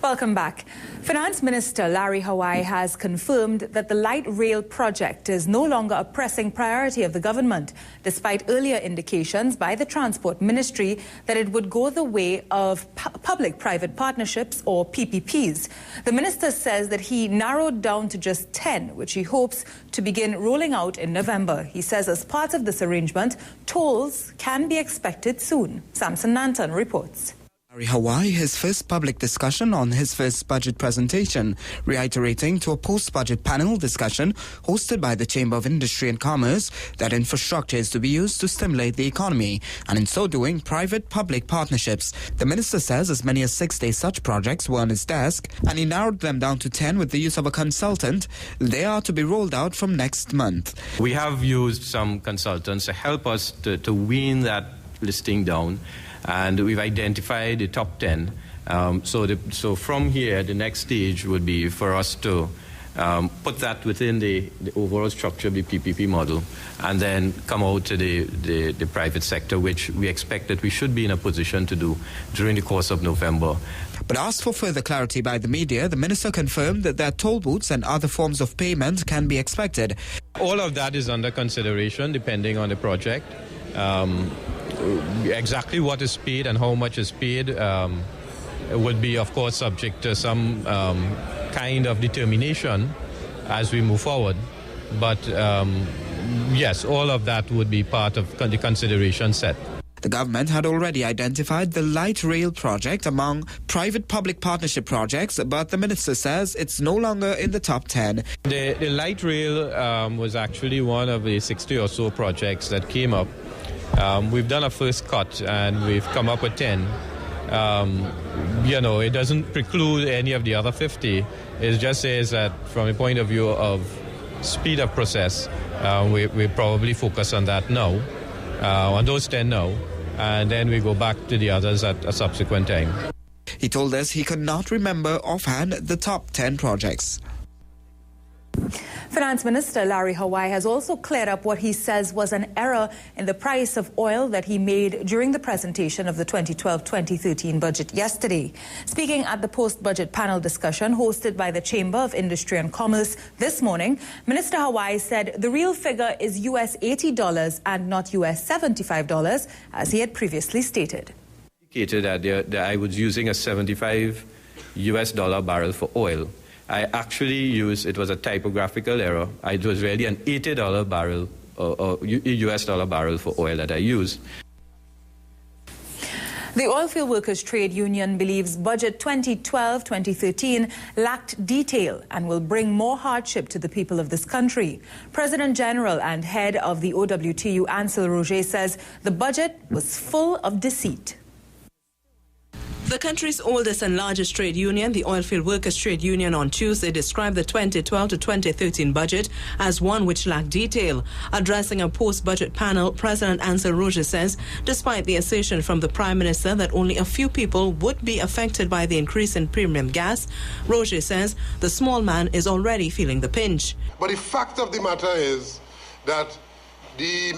Welcome back. Finance Minister Larry Howai has confirmed that the light rail project is no longer a pressing priority of the government, despite earlier indications by the Transport Ministry that it would go the way of public-private partnerships or PPPs. The minister says that he narrowed down to just 10, which he hopes to begin rolling out in November. He says as part of this arrangement, tolls can be expected soon. Sampson Nanton reports. Larry Howai, his first public discussion on his first budget presentation, reiterating to a post-budget panel discussion hosted by the Chamber of Industry and Commerce that infrastructure is to be used to stimulate the economy, and in so doing, private-public partnerships. The minister says as many as 60 such projects were on his desk, and he narrowed them down to 10 with the use of a consultant. They are to be rolled out from next month. We have used some consultants to help us to wean that listing down. And we've identified the top 10. So from here, the next stage would be for us to put that within the overall structure of the PPP model, and then come out to the private sector, which we expect that we should be in a position to do during the course of November. But asked for further clarity by the media, the minister confirmed that toll booths and other forms of payment can be expected. All of that is under consideration depending on the project. Exactly what is paid and how much is paid would be, of course, subject to some kind of determination as we move forward. But yes, all of that would be part of the consideration set. The government had already identified the light rail project among private-public partnership projects, but the minister says it's no longer in the top 10. The light rail was actually one of the 60 or so projects that came up. We've done a first cut and we've come up with 10. It doesn't preclude any of the other 50. It just says that from a point of view of speed of process, we probably focus on that now, on those 10 now, and then we go back to the others at a subsequent time. He told us he could not remember offhand the top 10 projects. Finance Minister Larry Howai has also cleared up what he says was an error in the price of oil that he made during the presentation of the 2012-2013 budget yesterday. Speaking at the post-budget panel discussion hosted by the Chamber of Industry and Commerce this morning, Minister Howai said the real figure is US $80 and not US $75, as he had previously stated. That I was using a $75 barrel for oil. I actually used, it was a typographical error. It was really an $80 barrel, US dollar barrel for oil that I used. The Oilfield Workers Trade Union believes Budget 2012-2013 lacked detail and will bring more hardship to the people of this country. President General and head of the OWTU Ancel Roget says the budget was full of deceit. The country's oldest and largest trade union, the Oilfield Workers Trade Union, on Tuesday described the 2012 to 2013 budget as one which lacked detail. Addressing a post-budget panel, President Ancel Roget says, despite the assertion from the Prime Minister that only a few people would be affected by the increase in premium gas, Roget says the small man is already feeling the pinch. But the fact of the matter is that the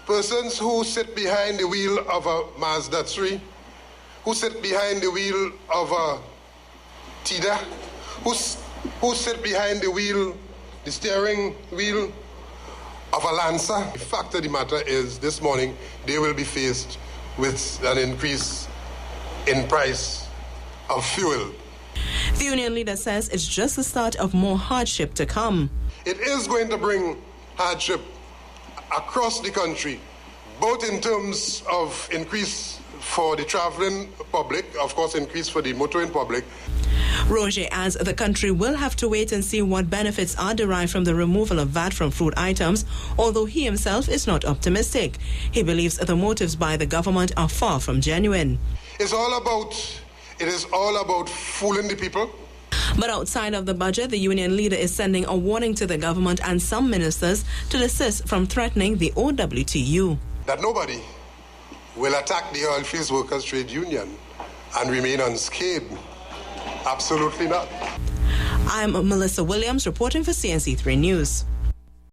persons who sit behind the wheel of a Mazda 3, who sit behind the wheel of a Tida, who sit behind the steering wheel of a Lancer. The fact of the matter is, this morning, they will be faced with an increase in price of fuel. The union leader says it's just the start of more hardship to come. It is going to bring hardship across the country, both in terms of increase for the traveling public, of course, increase for the motoring public. Roget adds the country will have to wait and see what benefits are derived from the removal of VAT from food items, although he himself is not optimistic. He believes the motives by the government are far from genuine. It is all about fooling the people. But outside of the budget, the union leader is sending a warning to the government and some ministers to desist from threatening the OWTU. That nobody will attack the Oilfield Workers Trade Union and remain unscathed. Absolutely not. I'm Melissa Williams reporting for CNC3 News.